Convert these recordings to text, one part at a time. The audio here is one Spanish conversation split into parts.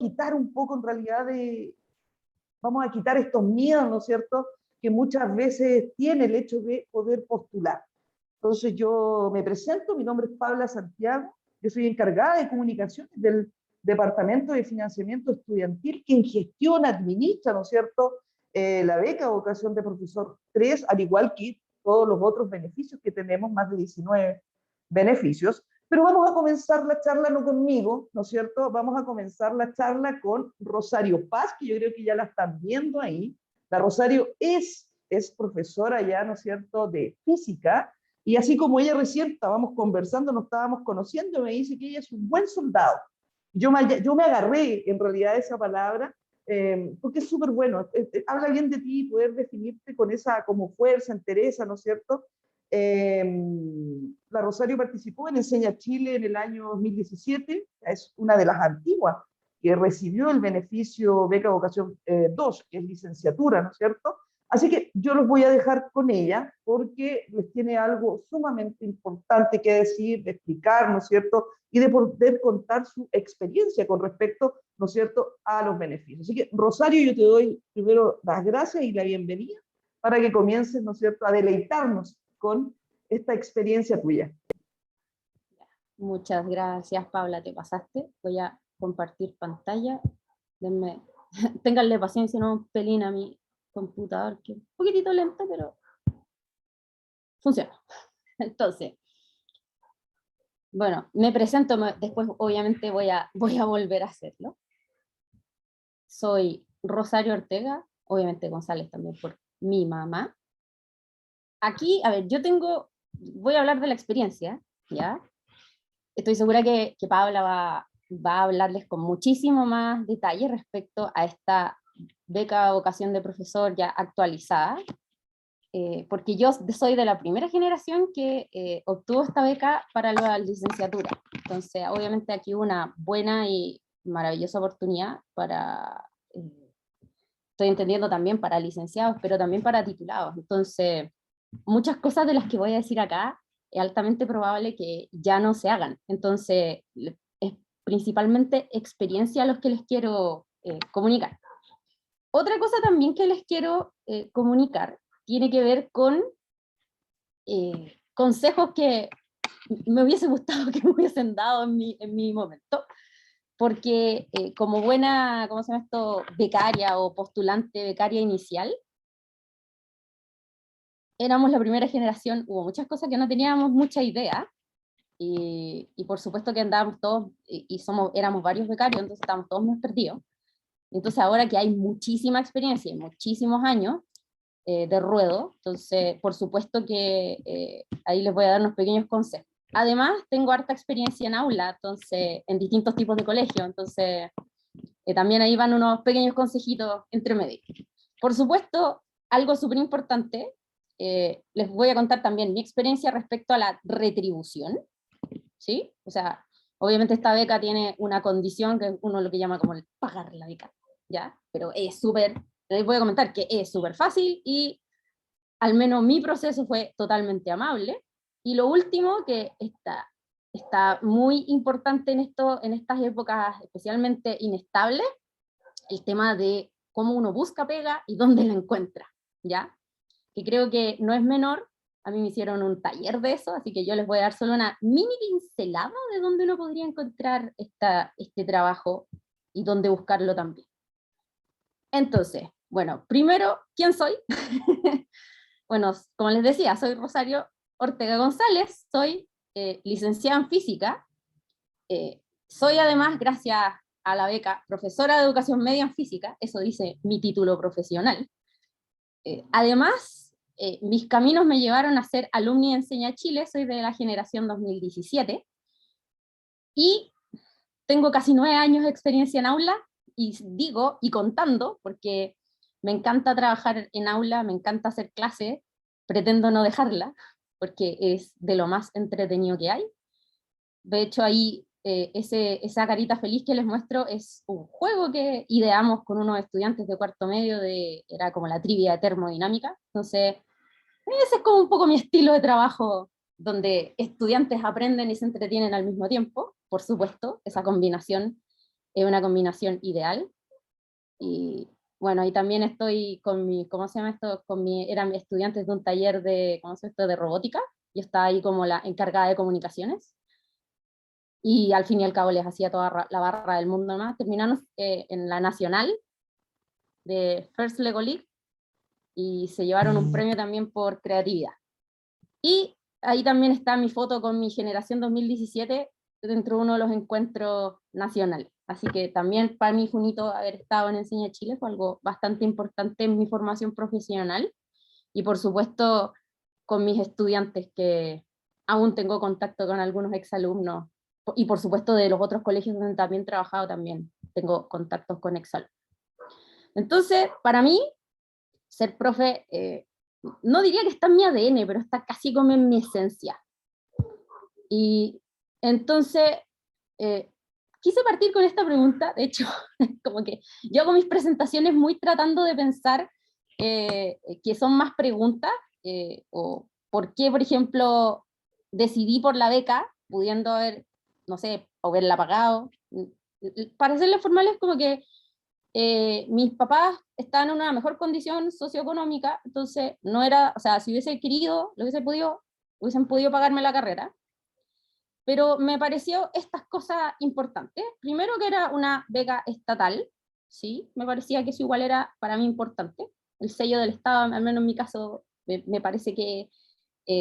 quitar un poco en realidad vamos a quitar estos miedos, ¿no es cierto?, que muchas veces tiene el hecho de poder postular. Entonces yo me presento, mi nombre es Paula Santiago, yo soy encargada de comunicaciones del Departamento de Financiamiento Estudiantil, quien gestiona, administra, ¿no es cierto?, la beca Vocación de Profesor 3, al igual que todos los otros beneficios que tenemos, más de 19 beneficios. Pero vamos a comenzar la charla no conmigo, ¿no es cierto? Vamos a comenzar la charla con Rosario Paz, que yo creo que ya la están viendo ahí. La Rosario es profesora ya, ¿no es cierto?, de física, y así como ella recién estábamos conversando, nos estábamos conociendo, me dice que ella es un buen soldado. Yo me agarré en realidad esa palabra, porque es súper bueno, habla bien de ti, poder definirte con esa como fuerza, entereza, ¿no es cierto? Eh, la Rosario participó en Enseña Chile en el año 2017, es una de las antiguas que recibió el beneficio Beca Vocación 2, que es licenciatura, ¿no es cierto? Así que yo los voy a dejar con ella porque les tiene algo sumamente importante que decir, de explicar, ¿no es cierto? Y de poder contar su experiencia con respecto, ¿no es cierto?, a los beneficios. Así que, Rosario, yo te doy primero las gracias y la bienvenida para que comiences, ¿no es cierto?, a deleitarnos con esta experiencia tuya. Muchas gracias, Paula, te pasaste. Voy a compartir pantalla. Denme, ténganle paciencia, no un pelín a mi computador, que es un poquitito lento, pero funciona. Entonces, bueno, me presento, después obviamente voy a volver a hacerlo. Soy Rosario Ortega, obviamente González también por mi mamá. Aquí, a ver, voy a hablar de la experiencia, ¿ya? Estoy segura que Paula va a hablarles con muchísimo más detalle respecto a esta beca vocación de profesor ya actualizada, porque yo soy de la primera generación que obtuvo esta beca para la licenciatura. Entonces, obviamente aquí hubo una buena y maravillosa oportunidad para, estoy entendiendo también para licenciados, pero también para titulados. Entonces, muchas cosas de las que voy a decir acá es altamente probable que ya no se hagan. Entonces, es principalmente experiencia los que les quiero comunicar. Otra cosa también que les quiero comunicar tiene que ver con consejos que me hubiese gustado que me hubiesen dado en mi momento, porque como buena, ¿cómo se llama esto?, becaria o postulante becaria inicial, éramos la primera generación, hubo muchas cosas que no teníamos mucha idea, y por supuesto que andábamos todos, éramos varios becarios, entonces estábamos todos más perdidos. Entonces ahora que hay muchísima experiencia y muchísimos años de ruedo, entonces por supuesto que ahí les voy a dar unos pequeños consejos. Además tengo harta experiencia en aula, entonces en distintos tipos de colegios, entonces también ahí van unos pequeños consejitos entre medio. Por supuesto, algo súper importante, les voy a contar también mi experiencia respecto a la retribución, ¿sí? O sea, obviamente esta beca tiene una condición que uno lo que llama como el pagar la beca, ¿ya? Pero es súper, les voy a comentar que es súper fácil y al menos mi proceso fue totalmente amable. Y lo último que está muy importante en estas épocas especialmente inestables, el tema de cómo uno busca pega y dónde la encuentra, ¿ya? Que creo que no es menor. A mí me hicieron un taller de eso, así que yo les voy a dar solo una mini pincelada de dónde uno podría encontrar este trabajo y dónde buscarlo también. Entonces, bueno, primero, ¿quién soy? Bueno, como les decía, soy Rosario Ortega González, soy licenciada en física, soy además, gracias a la beca, profesora de educación media en física, eso dice mi título profesional. Además, mis caminos me llevaron a ser alumni de Enseña Chile, soy de la generación 2017, y tengo casi 9 años de experiencia en aula, y digo, y contando, porque me encanta trabajar en aula, me encanta hacer clases, pretendo no dejarla, porque es de lo más entretenido que hay. De hecho, ahí esa carita feliz que les muestro es un juego que ideamos con unos estudiantes de cuarto medio, era como la trivia de termodinámica. Entonces, ese es como un poco mi estilo de trabajo, donde estudiantes aprenden y se entretienen al mismo tiempo, por supuesto, esa combinación es una combinación ideal. Y bueno, ahí también estoy con mi, ¿cómo se llama esto? Eran estudiantes de un taller de, ¿cómo se llama esto? De robótica. Yo estaba ahí como la encargada de comunicaciones. Y al fin y al cabo les hacía toda la barra del mundo más. Terminamos en la nacional de First Lego League y se llevaron un premio también por creatividad. Y ahí también está mi foto con mi generación 2017 dentro de uno de los encuentros nacionales. Así que también para mí, Junito, haber estado en Enseña Chile fue algo bastante importante en mi formación profesional. Y por supuesto, con mis estudiantes, que aún tengo contacto con algunos exalumnos. Y por supuesto, de los otros colegios donde también he trabajado, también tengo contactos con exalumnos. Entonces, para mí, ser profe, no diría que está en mi ADN, pero está casi como en mi esencia. Y entonces, quise partir con esta pregunta. De hecho, como que yo hago mis presentaciones muy tratando de pensar que son más preguntas, o por qué, por ejemplo, decidí por la beca, pudiendo haber, no sé, haberla pagado. Para serles formales, como que mis papás estaban en una mejor condición socioeconómica, entonces no era, o sea, si hubiese querido, hubiesen podido pagarme la carrera, pero me pareció estas cosas importantes. Primero, que era una beca estatal, sí, me parecía que eso igual era para mí importante. El sello del Estado, al menos en mi caso, me parece que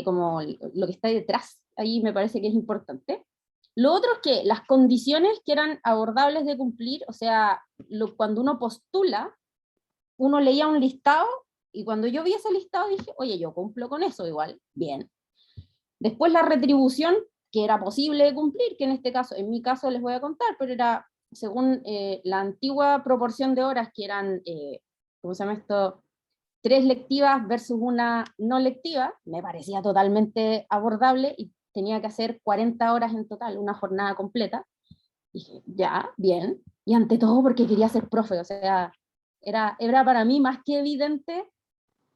como lo que está detrás, ahí me parece que es importante. Lo otro es que las condiciones que eran abordables de cumplir, o sea, cuando uno postula, uno leía un listado, y cuando yo vi ese listado dije, oye, yo cumplo con eso igual, bien. Después la retribución, que era posible de cumplir, que en este caso, en mi caso les voy a contar, pero era según la antigua proporción de horas, que eran, ¿cómo se llama esto? 3 lectivas versus una no lectiva, me parecía totalmente abordable, y tenía que hacer 40 horas en total, una jornada completa. Dije, ya, bien. Y ante todo porque quería ser profe, o sea, era para mí más que evidente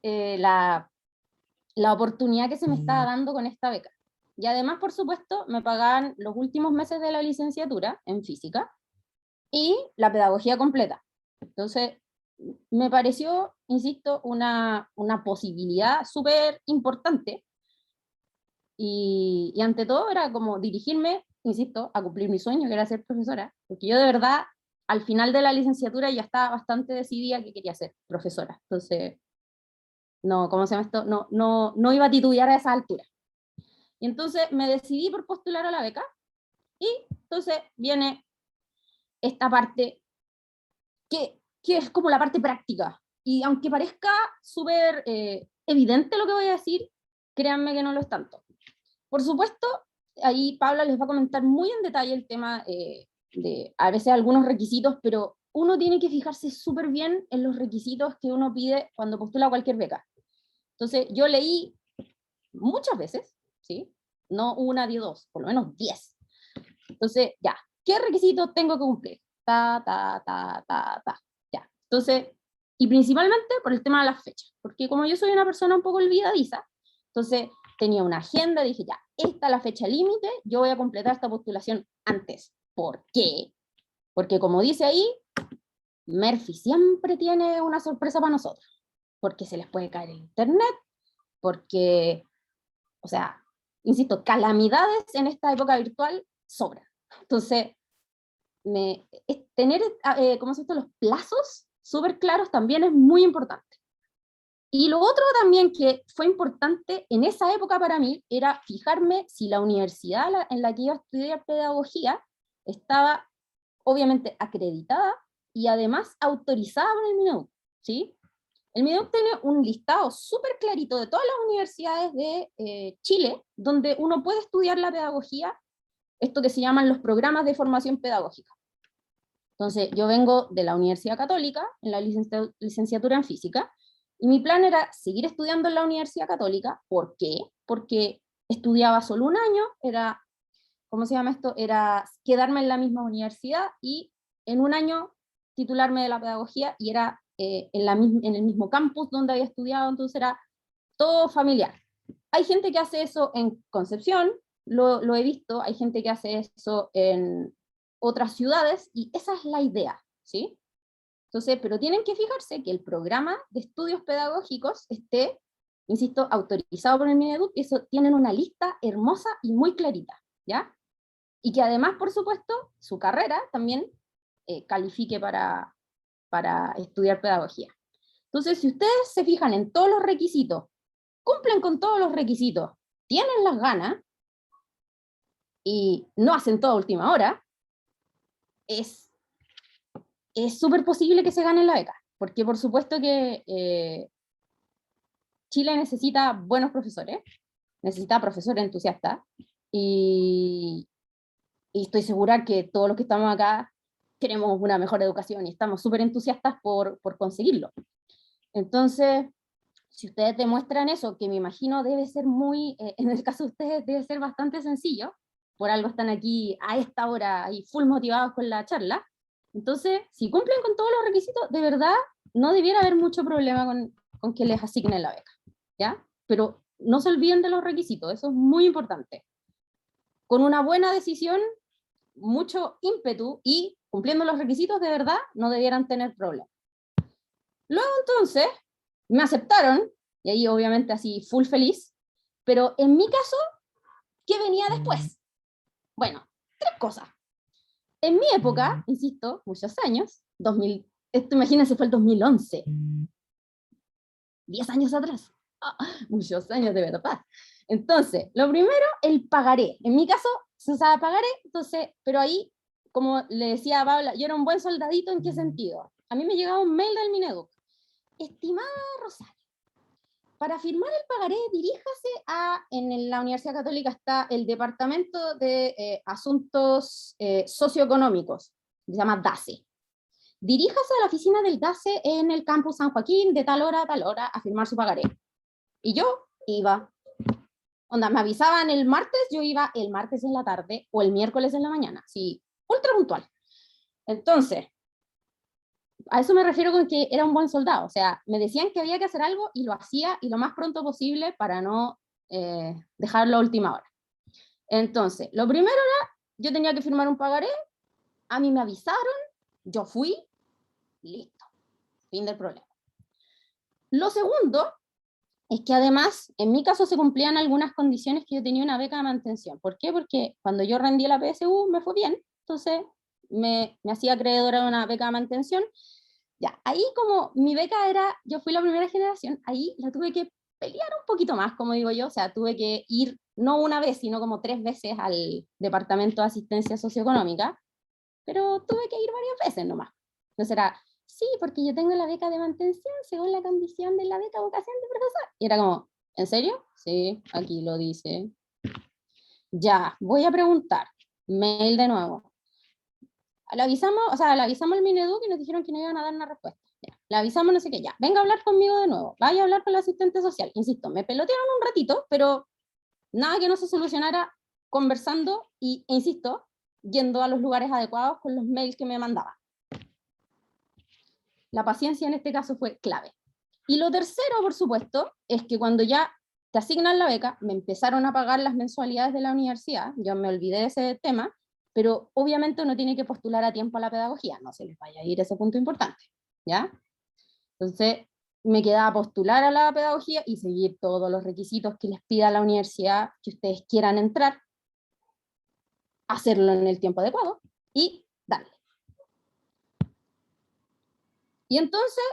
la oportunidad que se me estaba dando con esta beca. Y además, por supuesto, me pagaban los últimos meses de la licenciatura en física y la pedagogía completa. Entonces, me pareció, insisto, una posibilidad súper importante, y ante todo era como dirigirme, insisto, a cumplir mi sueño, que era ser profesora, porque yo de verdad, al final de la licenciatura ya estaba bastante decidida que quería ser profesora. Entonces, no, ¿cómo se llama esto? No iba a titubear a esa altura. Y entonces me decidí por postular a la beca, y entonces viene esta parte que es como la parte práctica. Y aunque parezca súper evidente lo que voy a decir, créanme que no lo es tanto. Por supuesto, ahí Paula les va a comentar muy en detalle el tema de a veces algunos requisitos, pero uno tiene que fijarse súper bien en los requisitos que uno pide cuando postula cualquier beca. Entonces, yo leí muchas veces, ¿sí? No una ni dos, por lo menos 10. Entonces, ya, ¿qué requisitos tengo que cumplir? Ya. Entonces, y principalmente por el tema de las fechas, porque como yo soy una persona un poco olvidadiza, entonces tenía una agenda, dije, ya, esta es la fecha límite, yo voy a completar esta postulación antes. ¿Por qué? Porque como dice ahí, Murphy siempre tiene una sorpresa para nosotros, porque se les puede caer el internet, porque, o sea, insisto, calamidades en esta época virtual sobran. Entonces, tener, ¿cómo se llama? Los plazos súper claros también es muy importante. Y lo otro también que fue importante en esa época para mí era fijarme si la universidad en la que iba a estudiar pedagogía estaba obviamente acreditada y además autorizada por el Mineduc, ¿sí? El Mineduc tiene un listado súper clarito de todas las universidades de Chile donde uno puede estudiar la pedagogía, esto que se llaman los programas de formación pedagógica. Entonces, yo vengo de la Universidad Católica, en la licenciatura en física, y mi plan era seguir estudiando en la Universidad Católica. ¿Por qué? Porque estudiaba solo un año, era, ¿cómo se llama esto? Era quedarme en la misma universidad y en un año titularme de la pedagogía, y era en el mismo campus donde había estudiado, entonces era todo familiar. Hay gente que hace eso en Concepción, lo he visto, hay gente que hace eso otras ciudades, y esa es la idea, ¿sí? Entonces, pero tienen que fijarse que el programa de estudios pedagógicos esté, insisto, autorizado por el Mineduc, y eso tienen una lista hermosa y muy clarita, ¿ya? Y que además, por supuesto, su carrera también califique para estudiar pedagogía. Entonces, si ustedes se fijan en todos los requisitos, cumplen con todos los requisitos, tienen las ganas y no hacen todo a última hora, es súper posible que se ganen la beca, porque por supuesto que Chile necesita buenos profesores, necesita profesores entusiastas, y, y estoy segura que todos los que estamos acá queremos una mejor educación y estamos súper entusiastas por conseguirlo. Entonces, si ustedes demuestran eso, que me imagino debe ser muy, en el caso de ustedes debe ser bastante sencillo, por algo están aquí a esta hora y full motivados con la charla, entonces, si cumplen con todos los requisitos, de verdad, no debiera haber mucho problema con que les asignen la beca, ¿ya? Pero no se olviden de los requisitos, eso es muy importante. Con una buena decisión, mucho ímpetu y cumpliendo los requisitos, de verdad, no debieran tener problemas. Luego, entonces, me aceptaron, y ahí obviamente así full feliz, pero en mi caso, ¿qué venía después? Bueno, tres cosas. En mi época, insisto, muchos años, 2000, esto imagínense fue el 2011, 10 años atrás, muchos años de verdad. Entonces, lo primero, el pagaré. En mi caso, se usaba pagaré, entonces, pero ahí, como le decía a Paula, yo era un buen soldadito, ¿en qué sentido? A mí me llegaba un mail del Mineduc. Estimada Rosario, para firmar el pagaré, diríjase en la Universidad Católica está el Departamento de Asuntos Socioeconómicos, se llama DACE. Diríjase a la oficina del DACE en el campus San Joaquín de tal hora a tal hora a firmar su pagaré. Y yo iba. Onda, me avisaban el martes, yo iba el martes en la tarde o el miércoles en la mañana. Sí, ultra puntual. Entonces, a eso me refiero con que era un buen soldado. O sea, me decían que había que hacer algo y lo hacía y lo más pronto posible para no dejarlo a última hora. Entonces, lo primero era, yo tenía que firmar un pagaré, a mí me avisaron, yo fui, listo, fin del problema. Lo segundo es que además, en mi caso se cumplían algunas condiciones que yo tenía una beca de mantención. ¿Por qué? Porque cuando yo rendí la PSU me fue bien, entonces me hacía acreedora de una beca de mantención. Ya, ahí como mi beca era, yo fui la primera generación, ahí la tuve que pelear un poquito más, como digo yo, o sea, tuve que ir no una vez, sino como 3 veces al Departamento de Asistencia Socioeconómica, pero tuve que ir varias veces nomás. Entonces era, sí, porque yo tengo la beca de mantención según la condición de la beca vocación de profesor. Y era como, ¿en serio? Sí, aquí lo dice. Ya, voy a preguntar. Mail de nuevo. Le avisamos, o sea, le avisamos al Mineduc y nos dijeron que no iban a dar una respuesta. Ya, le avisamos, no sé qué, ya. Venga a hablar conmigo de nuevo. Vaya a hablar con la asistente social. Insisto, me pelotearon un ratito, pero nada que no se solucionara conversando e insisto, yendo a los lugares adecuados con los mails que me mandaban. La paciencia en este caso fue clave. Y lo tercero, por supuesto, es que cuando ya te asignan la beca, me empezaron a pagar las mensualidades de la universidad, yo me olvidé de ese tema, pero obviamente uno tiene que postular a tiempo a la pedagogía, no se les vaya a ir ese punto importante, ¿ya? Entonces, me quedaba postular a la pedagogía y seguir todos los requisitos que les pida la universidad que ustedes quieran entrar, hacerlo en el tiempo adecuado y darle. Y entonces,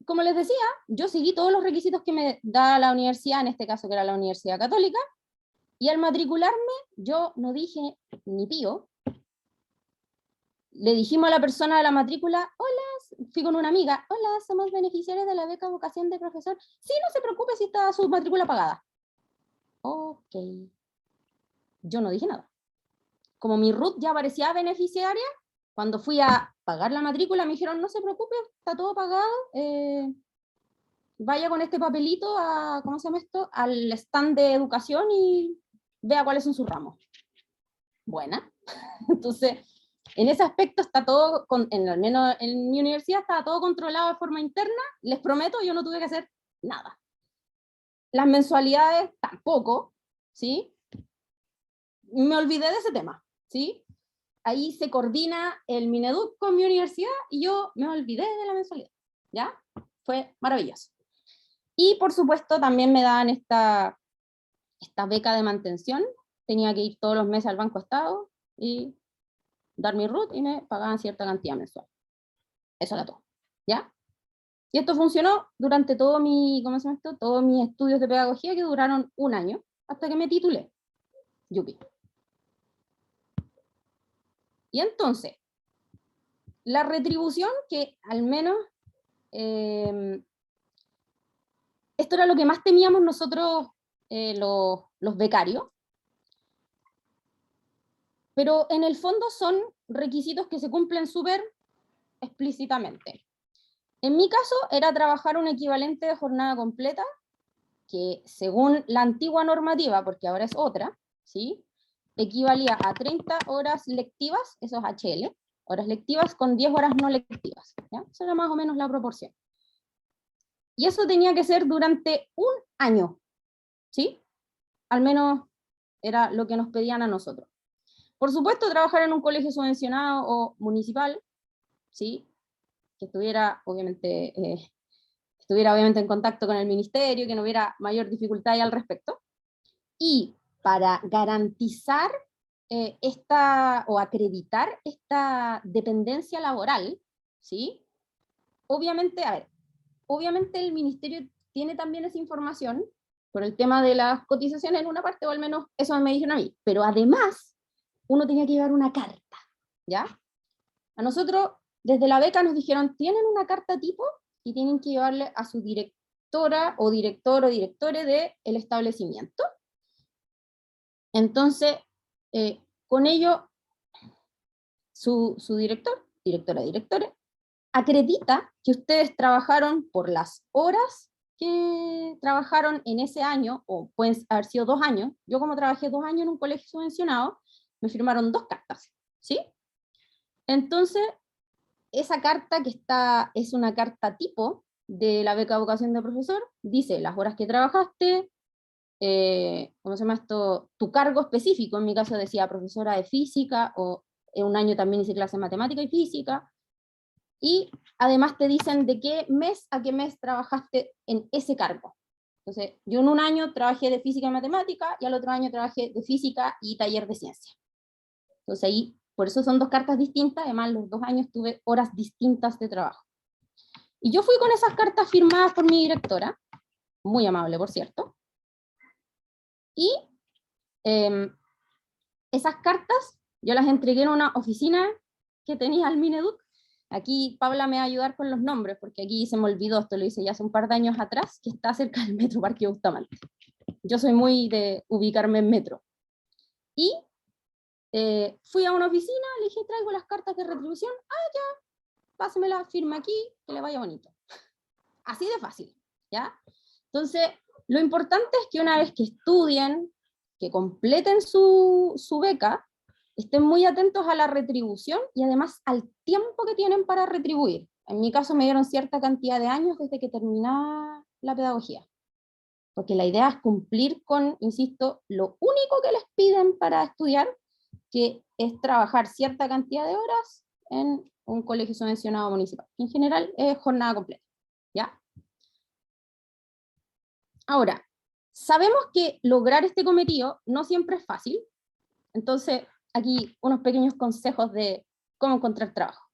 como les decía, yo seguí todos los requisitos que me da la universidad, en este caso que era la Universidad Católica, y al matricularme yo no dije ni pío. Le dijimos a la persona de la matrícula, hola, fui con una amiga, hola, somos beneficiarios de la beca vocación de profesor. Sí, no se preocupe si está su matrícula pagada. Ok. Yo no dije nada. Como mi RUT ya parecía beneficiaria, cuando fui a pagar la matrícula me dijeron, no se preocupe, está todo pagado, vaya con este papelito a, ¿cómo se llama esto? Al stand de educación y vea cuáles son sus ramos. Buena. Entonces, en ese aspecto está todo, al menos en mi universidad estaba todo controlado de forma interna, les prometo, yo no tuve que hacer nada. Las mensualidades tampoco, ¿sí? Me olvidé de ese tema, ¿sí? ahí se coordina el Mineduc con mi universidad y yo me olvidé de la mensualidad, ¿ya? Fue maravilloso. Y por supuesto también me daban esta beca de mantención, tenía que ir todos los meses al Banco Estado y dar mi RUT y me pagaban cierta cantidad mensual. Eso era todo, ¿ya? Y esto funcionó durante todo ¿cómo se llama esto? Todos mis estudios de pedagogía que duraron 1 año, hasta que me titulé. Yupi. Y entonces, la retribución que al menos, esto era lo que más temíamos nosotros los becarios, pero en el fondo son requisitos que se cumplen súper explícitamente. En mi caso era trabajar un equivalente de jornada completa, que según la antigua normativa, porque ahora es otra, ¿sí? Equivalía a 30 horas lectivas, eso es HL, horas lectivas con 10 horas no lectivas, ¿ya? Esa era más o menos la proporción. Y eso tenía que ser durante 1 año, ¿sí? Al menos era lo que nos pedían a nosotros. Por supuesto, trabajar en un colegio subvencionado o municipal, ¿sí? Que estuviera obviamente en contacto con el ministerio, que no hubiera mayor dificultad ahí al respecto. Y para garantizar o acreditar esta dependencia laboral, ¿sí? Obviamente el ministerio tiene también esa información por el tema de las cotizaciones en una parte, o al menos eso me dijeron a mí, pero además uno tenía que llevar una carta, ¿ya? A nosotros, desde la beca nos dijeron, tienen una carta tipo y tienen que llevarle a su directora o director o directore del establecimiento. Entonces, con ello, su directora, directore, acredita que ustedes trabajaron por las horas que trabajaron en ese año, o pueden haber sido 2 años. Yo, como trabajé 2 años en un colegio subvencionado, me firmaron 2 cartas, ¿sí? Entonces, esa carta es una carta tipo de la beca de vocación de profesor, dice las horas que trabajaste, ¿cómo se llama esto? Tu cargo específico, en mi caso decía profesora de física, o en un año también hice clase de matemática y física, y además te dicen de qué mes a qué mes trabajaste en ese cargo. Entonces, yo en un año trabajé de física y matemática, y al otro año trabajé de física y taller de ciencia. Entonces ahí, por eso son 2 cartas distintas, además los 2 años tuve horas distintas de trabajo. Y yo fui con esas cartas firmadas por mi directora, muy amable por cierto, y esas cartas yo las entregué en una oficina que tenía el Mineduc. Aquí Paula me va a ayudar con los nombres, porque aquí se me olvidó, esto lo hice ya hace un par de años atrás, que está cerca del Metro Parque Bustamante. Yo soy muy de ubicarme en metro. Y fui a una oficina, le dije, traigo las cartas de retribución, ya, pásemela, firme aquí, que le vaya bonito. Así de fácil, ¿ya? Entonces, lo importante es que una vez que estudien, que completen su beca, estén muy atentos a la retribución y además al tiempo que tienen para retribuir. En mi caso me dieron cierta cantidad de años desde que terminaba la pedagogía, porque la idea es cumplir con, insisto, lo único que les piden para estudiar, que es trabajar cierta cantidad de horas en un colegio subvencionado municipal. En general es jornada completa, ¿ya? Ahora, sabemos que lograr este cometido no siempre es fácil, entonces aquí unos pequeños consejos de cómo encontrar trabajo.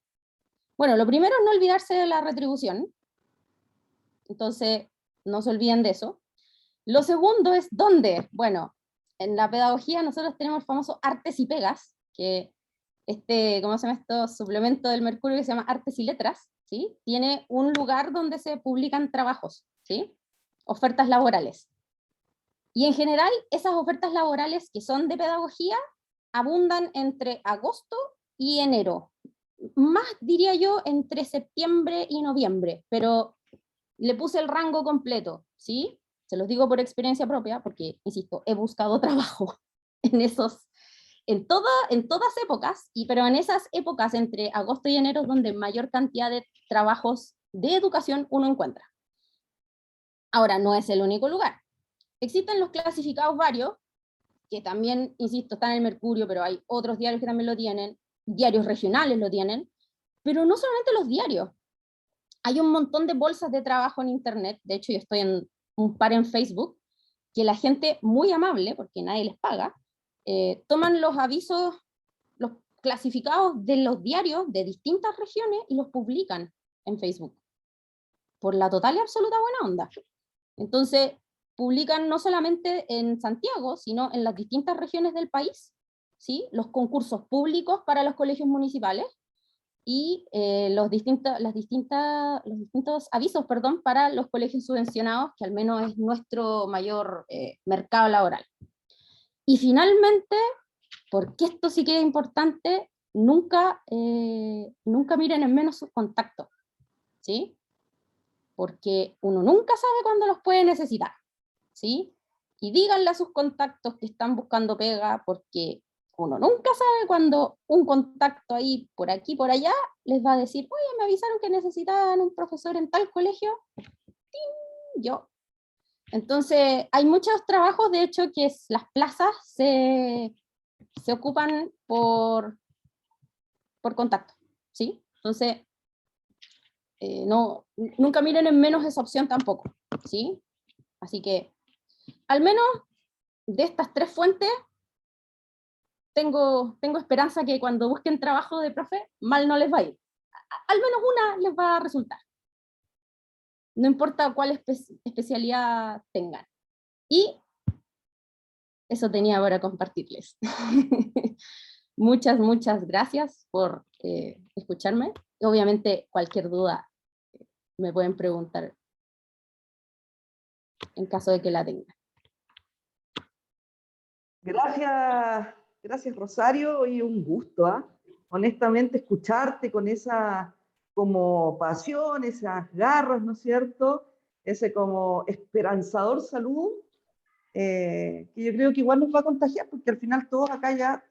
Bueno, lo primero es no olvidarse de la retribución, entonces no se olviden de eso. Lo segundo es ¿dónde? Bueno, en la pedagogía nosotros tenemos el famoso Artes y Pegas, que ¿cómo se llama esto? Suplemento del Mercurio que se llama Artes y Letras, ¿sí? Tiene un lugar donde se publican trabajos, ¿sí? Ofertas laborales. Y en general, esas ofertas laborales que son de pedagogía abundan entre agosto y enero. Más, diría yo, entre septiembre y noviembre, pero le puse el rango completo, ¿sí? Se los digo por experiencia propia, porque, insisto, he buscado trabajo en todas épocas, pero en esas épocas entre agosto y enero es donde mayor cantidad de trabajos de educación uno encuentra. Ahora, no es el único lugar. Existen los clasificados varios, que también, insisto, están en el Mercurio, pero hay otros diarios que también lo tienen. diarios regionales lo tienen, pero no solamente los diarios. Hay un montón de bolsas de trabajo en internet, de hecho yo estoy en un par en Facebook, que la gente muy amable, porque nadie les paga, toman los avisos, los clasificados de los diarios de distintas regiones y los publican en Facebook, por la total y absoluta buena onda. Entonces, publican no solamente en Santiago, sino en las distintas regiones del país, ¿sí? Los concursos públicos para los colegios municipales, y los distintos avisos, perdón, para los colegios subvencionados, que al menos es nuestro mayor mercado laboral. Y finalmente, porque esto sí que es importante, nunca miren en menos sus contactos, ¿sí? Porque uno nunca sabe cuándo los puede necesitar, ¿sí? Y díganle a sus contactos que están buscando pega, porque uno nunca sabe cuando un contacto ahí, por aquí, por allá, les va a decir, oye, me avisaron que necesitaban un profesor en tal colegio. ¡Ting! Yo. Entonces, hay muchos trabajos, de hecho, que las plazas se ocupan por contacto, ¿sí? Entonces, nunca miren en menos esa opción tampoco, ¿sí? Así que, al menos de estas 3 fuentes, tengo esperanza que cuando busquen trabajo de profe, mal no les va a ir. Al menos una les va a resultar. No importa cuál especialidad tengan. Y eso tenía para compartirles. Muchas gracias por escucharme. Obviamente, cualquier duda me pueden preguntar en caso de que la tengan. Gracias Rosario, y un gusto, ¿eh? Honestamente, escucharte con esa como pasión, esas garras, ¿no es cierto? Ese como esperanzador saludo, que yo creo que igual nos va a contagiar, porque al final todos acá ya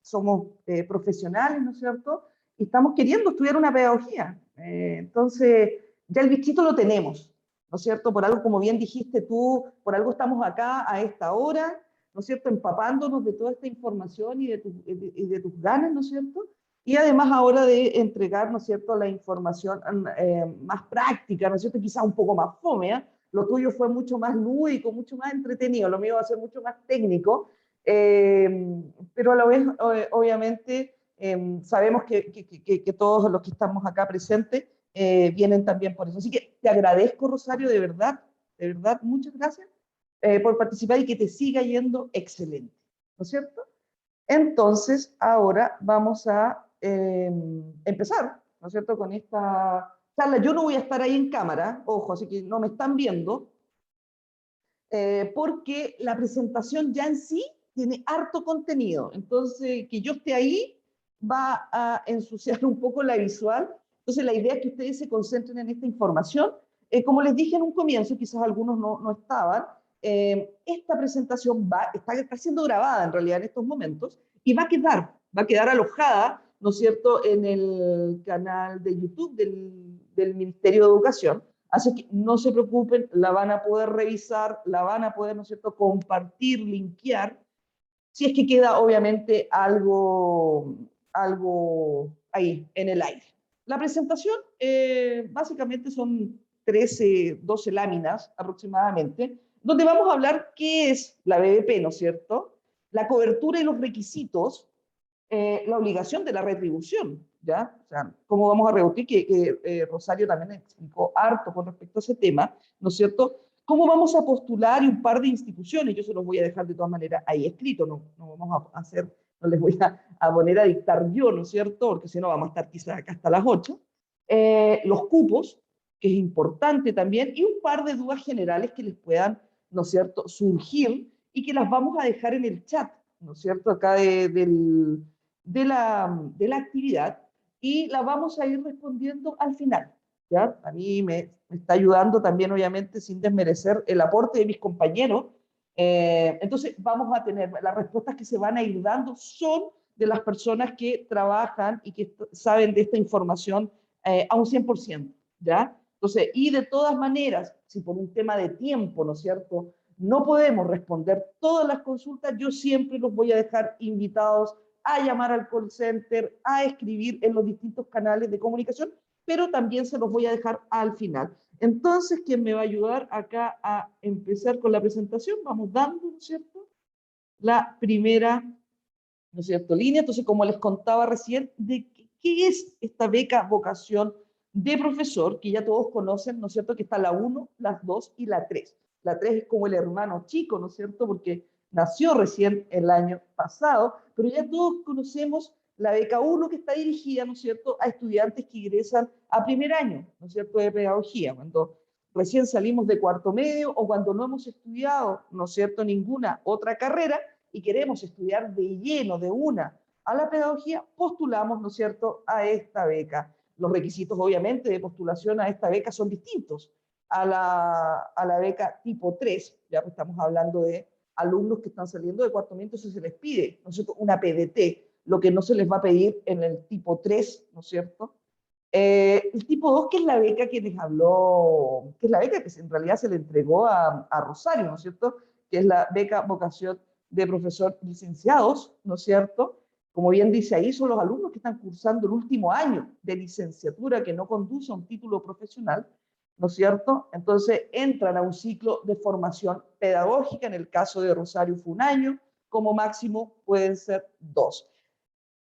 somos profesionales, ¿no es cierto? Y estamos queriendo estudiar una pedagogía. Entonces, ya el bichito lo tenemos, ¿no es cierto? Por algo, como bien dijiste tú, por algo estamos acá a esta hora, ¿no es cierto? Empapándonos de toda esta información y de tus ganas, ¿no es cierto? Y además ahora de entregar, ¿no es cierto?, la información más práctica, ¿no es cierto?, quizá un poco más fome, ¿eh? Lo tuyo fue mucho más lúdico, mucho más entretenido, lo mío va a ser mucho más técnico, pero a la vez, obviamente, sabemos que todos los que estamos acá presentes vienen también por eso. Así que te agradezco, Rosario, de verdad, muchas gracias por participar, y que te siga yendo excelente, ¿no es cierto? Entonces, ahora vamos a empezar, ¿no es cierto?, con esta charla. Yo no voy a estar ahí en cámara, ojo, así que no me están viendo, porque la presentación ya en sí tiene harto contenido. Entonces, que yo esté ahí va a ensuciar un poco la visual. Entonces, la idea es que ustedes se concentren en esta información. Como les dije en un comienzo, quizás algunos no estaban, esta presentación está siendo grabada en realidad en estos momentos, y va a quedar alojada, ¿no es cierto?, en el canal de YouTube del Ministerio de Educación. Así que no se preocupen, la van a poder revisar, la van a poder, ¿no es cierto?, compartir, linkear, si es que queda obviamente algo ahí en el aire. La presentación básicamente son 13, 12 láminas aproximadamente, donde vamos a hablar qué es la BBP, ¿no es cierto?, la cobertura y los requisitos, la obligación de la retribución, ¿ya? O sea, cómo vamos a reducir, que Rosario también explicó harto con respecto a ese tema, ¿no es cierto? ¿Cómo vamos a postular, y un par de instituciones? Yo se los voy a dejar de todas maneras ahí escrito, no vamos a hacer, no les voy a poner a dictar yo, ¿no es cierto? Porque si no vamos a estar quizás acá hasta las 8. Los cupos, que es importante también, y un par de dudas generales que les puedan, ¿no es cierto?, surgir, y que las vamos a dejar en el chat, ¿no es cierto?, acá de la actividad, y la vamos a ir respondiendo al final, ¿ya? A mí me está ayudando también, obviamente, sin desmerecer el aporte de mis compañeros. Entonces, vamos a tener, las respuestas que se van a ir dando son de las personas que trabajan y que saben de esta información a un 100%, ¿ya? Entonces, y de todas maneras, si por un tema de tiempo, ¿no es cierto?, no podemos responder todas las consultas, yo siempre los voy a dejar invitados a llamar al call center, a escribir en los distintos canales de comunicación, pero también se los voy a dejar al final. Entonces, ¿quién me va a ayudar acá a empezar con la presentación? Vamos dando, ¿no es cierto?, la primera, ¿no es cierto?, línea. Entonces, como les contaba recién, de qué es esta beca vocación de profesor, que ya todos conocen, ¿no es cierto?, que está la 1, la 2 y la 3. La 3 es como el hermano chico, ¿no es cierto?, porque nació recién el año pasado, pero ya todos conocemos la beca 1, que está dirigida, ¿no es cierto?, a estudiantes que ingresan a primer año, ¿no es cierto?, de pedagogía, cuando recién salimos de cuarto medio o cuando no hemos estudiado, ¿no es cierto?, ninguna otra carrera y queremos estudiar de lleno, de una, a la pedagogía, postulamos, ¿no es cierto?, a esta beca. Los requisitos, obviamente, de postulación a esta beca son distintos a la beca tipo 3, ya pues estamos hablando de alumnos que están saliendo de cuarto medio, entonces se les pide, ¿no es cierto?, una PDT, lo que no se les va a pedir en el tipo 3, ¿no es cierto? El tipo 2, que es la beca que les habló, que es la beca que en realidad se le entregó a Rosario, ¿no es cierto?, que es la beca vocación de profesor licenciados, ¿no es cierto? Como bien dice ahí, son los alumnos que están cursando el último año de licenciatura que no conduce a un título profesional, ¿no es cierto? Entonces entran a un ciclo de formación pedagógica, en el caso de Rosario fue un año, como máximo pueden ser 2.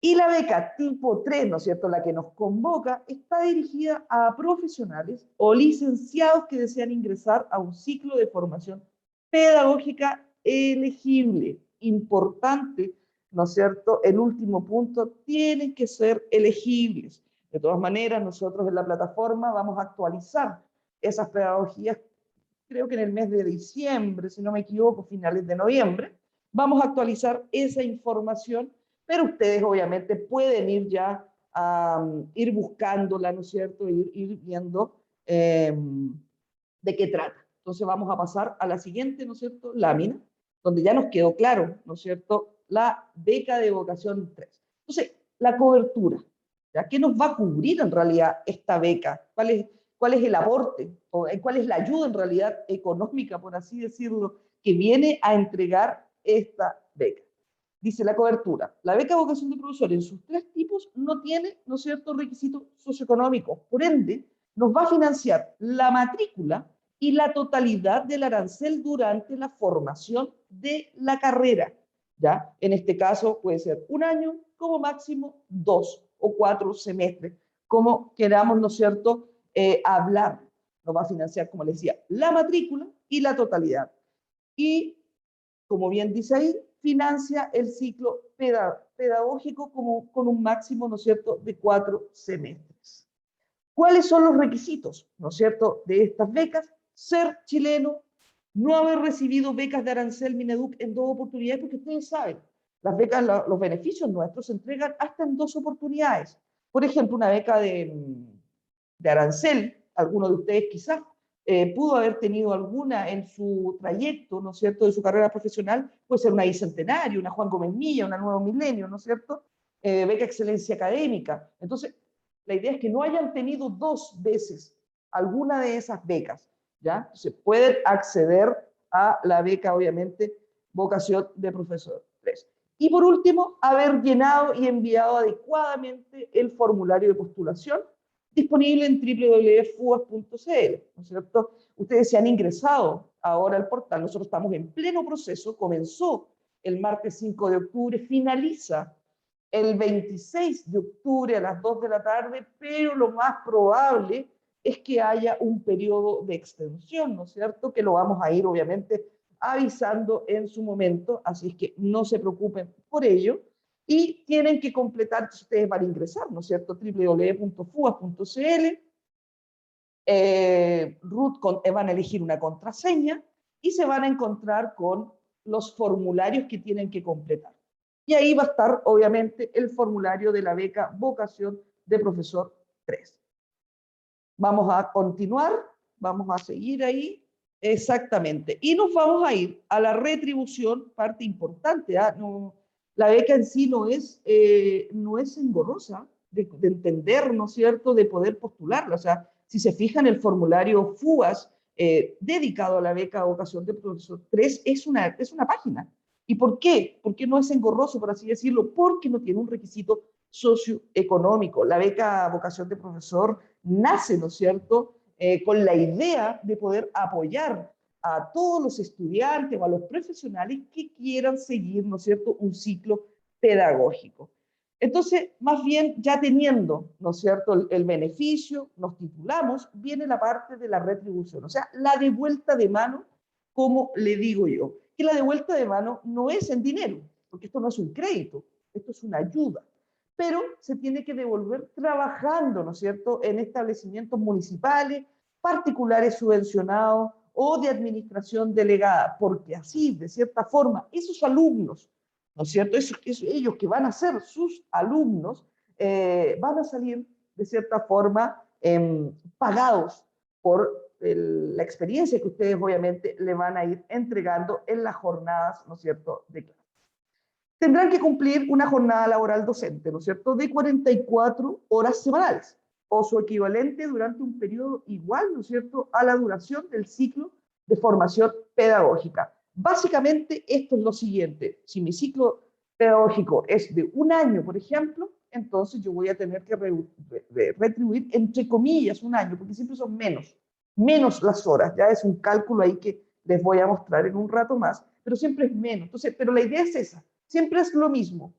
Y la beca tipo 3, ¿no es cierto?, la que nos convoca, está dirigida a profesionales o licenciados que desean ingresar a un ciclo de formación pedagógica elegible. Importante, ¿no es cierto?, el último punto, tienen que ser elegibles. De todas maneras, nosotros en la plataforma vamos a actualizar esas pedagogías, creo que en el mes de diciembre, si no me equivoco, finales de noviembre, vamos a actualizar esa información, pero ustedes obviamente pueden ir ya a ir buscándola, ¿no es cierto?, ir viendo de qué trata. Entonces vamos a pasar a la siguiente, ¿no es cierto?, lámina, donde ya nos quedó claro, ¿no es cierto?, la beca de vocación 3. Entonces, la cobertura, ¿ya? ¿Qué nos va a cubrir en realidad esta beca? ¿Cuál es el aporte? ¿O cuál es la ayuda en realidad económica, por así decirlo, que viene a entregar esta beca? Dice la cobertura. La beca de vocación de profesor en sus 3 tipos no tiene, ¿no es cierto?, requisitos socioeconómicos. Por ende, nos va a financiar la matrícula y la totalidad del arancel durante la formación de la carrera. ¿Ya? En este caso puede ser un año, como máximo 2 o 4 semestres, como queramos, ¿no es cierto?, hablar. Nos va a financiar, como les decía, la matrícula y la totalidad. Y, como bien dice ahí, financia el ciclo pedagógico como, con un máximo, ¿no es cierto?, de 4 semestres. ¿Cuáles son los requisitos, ¿no es cierto?, de estas becas? Ser chileno, no haber recibido becas de arancel Mineduc en 2 oportunidades, porque ustedes saben, las becas, los beneficios nuestros se entregan hasta en 2 oportunidades. Por ejemplo, una beca de arancel, alguno de ustedes quizás pudo haber tenido alguna en su trayecto, ¿no es cierto?, de su carrera profesional, puede ser una Bicentenario, una Juan Gómez Milla, una Nuevo Milenio, ¿no es cierto?, beca excelencia académica. Entonces, la idea es que no hayan tenido 2 veces alguna de esas becas, ¿ya? Se pueden acceder a la beca, obviamente, vocación de profesor 3. Y por último, haber llenado y enviado adecuadamente el formulario de postulación disponible en www.fuas.cl, ¿no es cierto? Ustedes se han ingresado ahora al portal, nosotros estamos en pleno proceso, comenzó el martes 5 de octubre, finaliza el 26 de octubre a las 2 de la tarde, pero lo más probable es que haya un periodo de extensión, ¿no es cierto?, que lo vamos a ir obviamente avisando en su momento, así es que no se preocupen por ello, y tienen que completar, si ustedes van a ingresar, ¿no es cierto?, www.fuas.cl, van a elegir una contraseña y se van a encontrar con los formularios que tienen que completar. Y ahí va a estar, obviamente, el formulario de la beca vocación de profesor 3. Vamos a continuar, vamos a seguir ahí. Exactamente. Y nos vamos a ir a la retribución, parte importante. No, la beca en sí no es engorrosa de entender, ¿no es cierto?, de poder postularla. O sea, si se fijan, el formulario FUAS dedicado a la beca vocación de profesor 3 es una página. ¿Y por qué? ¿Por qué no es engorroso, por así decirlo? Porque no tiene un requisito socioeconómico. La beca vocación de profesor nace, ¿no es cierto?, con la idea de poder apoyar a todos los estudiantes o a los profesionales que quieran seguir, ¿no es cierto?, un ciclo pedagógico. Entonces, más bien, ya teniendo, ¿no es cierto?, el beneficio, nos titulamos, viene la parte de la retribución, o sea, la devuelta de mano, como le digo yo, que la devuelta de mano no es en dinero, porque esto no es un crédito, esto es una ayuda, pero se tiene que devolver trabajando, ¿no es cierto?, en establecimientos municipales, particulares subvencionados o de administración delegada, porque así, de cierta forma, esos alumnos, ¿no es cierto?, ellos que van a ser sus alumnos, van a salir, de cierta forma, pagados por la experiencia que ustedes obviamente le van a ir entregando en las jornadas, ¿no es cierto?, de clase. Tendrán que cumplir una jornada laboral docente, ¿no es cierto?, de 44 horas semanales, o su equivalente durante un periodo igual, ¿no es cierto?, a la duración del ciclo de formación pedagógica. Básicamente, esto es lo siguiente: si mi ciclo pedagógico es de un año, por ejemplo, entonces yo voy a tener que retribuir, entre comillas, un año, porque siempre son menos las horas, ya es un cálculo ahí que les voy a mostrar en un rato más, pero siempre es menos. Entonces, pero la idea es esa, siempre es lo mismo,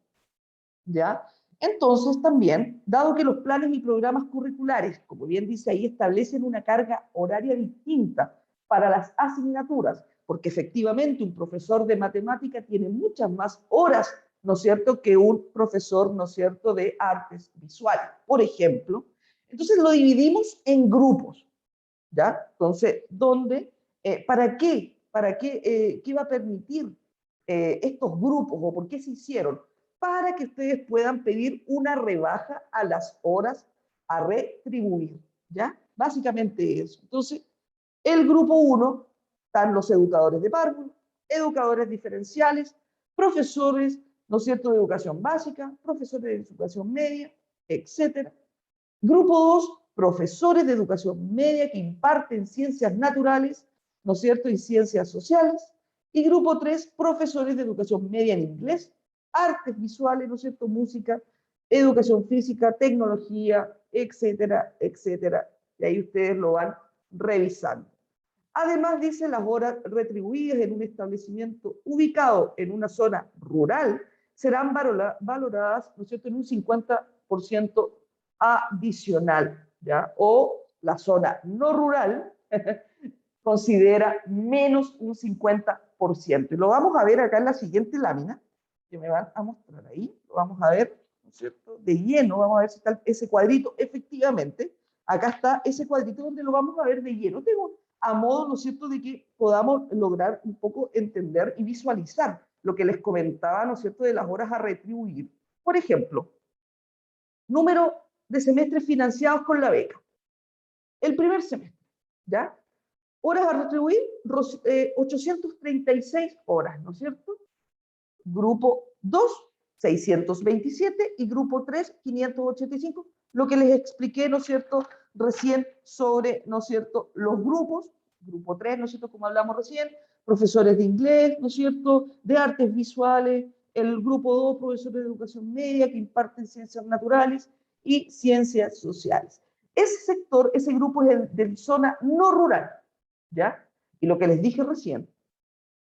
¿ya? Entonces también, dado que los planes y programas curriculares, como bien dice ahí, establecen una carga horaria distinta para las asignaturas, porque efectivamente un profesor de matemática tiene muchas más horas, ¿no es cierto?, que un profesor, ¿no es cierto?, de artes visuales, por ejemplo. Entonces lo dividimos en grupos, ¿ya? Entonces, ¿dónde? ¿Para qué? ¿Para qué? ¿Qué va a permitir estos grupos o por qué se hicieron? Para que ustedes puedan pedir una rebaja a las horas a retribuir, ¿ya? Básicamente eso. Entonces, el grupo 1 están los educadores de párvulo, educadores diferenciales, profesores, ¿no es cierto?, de educación básica, profesores de educación media, etcétera. Grupo 2, profesores de educación media que imparten ciencias naturales, ¿no es cierto?, y ciencias sociales. Y grupo 3, profesores de educación media en inglés, artes visuales, ¿no es cierto?, música, educación física, tecnología, etcétera, etcétera. Y ahí ustedes lo van revisando. Además, dice, las horas retribuidas en un establecimiento ubicado en una zona rural serán valoradas, ¿no es cierto?, en un 50% adicional, ¿ya? O la zona no rural considera menos un 50%. Y lo vamos a ver acá en la siguiente lámina, que me van a mostrar ahí. Lo vamos a ver, ¿no es cierto?, de lleno. Vamos a ver si está ese cuadrito. Efectivamente, acá está ese cuadrito donde lo vamos a ver de lleno. Tengo a modo, ¿no es cierto?, de que podamos lograr un poco entender y visualizar lo que les comentaba, ¿no es cierto?, de las horas a retribuir. Por ejemplo, número de semestres financiados con la beca. El primer semestre, ¿ya? Horas a retribuir, 836 horas, ¿no es cierto? Grupo 2, 627 y grupo 3, 585. Lo que les expliqué, ¿no es cierto?, recién sobre, ¿no es cierto?, los grupos. Grupo 3, ¿no es cierto?, como hablamos recién, profesores de inglés, ¿no es cierto?, de artes visuales. El grupo 2, profesores de educación media que imparten ciencias naturales y ciencias sociales. Ese sector, ese grupo es el de zona no rural, ¿ya? Y lo que les dije recién,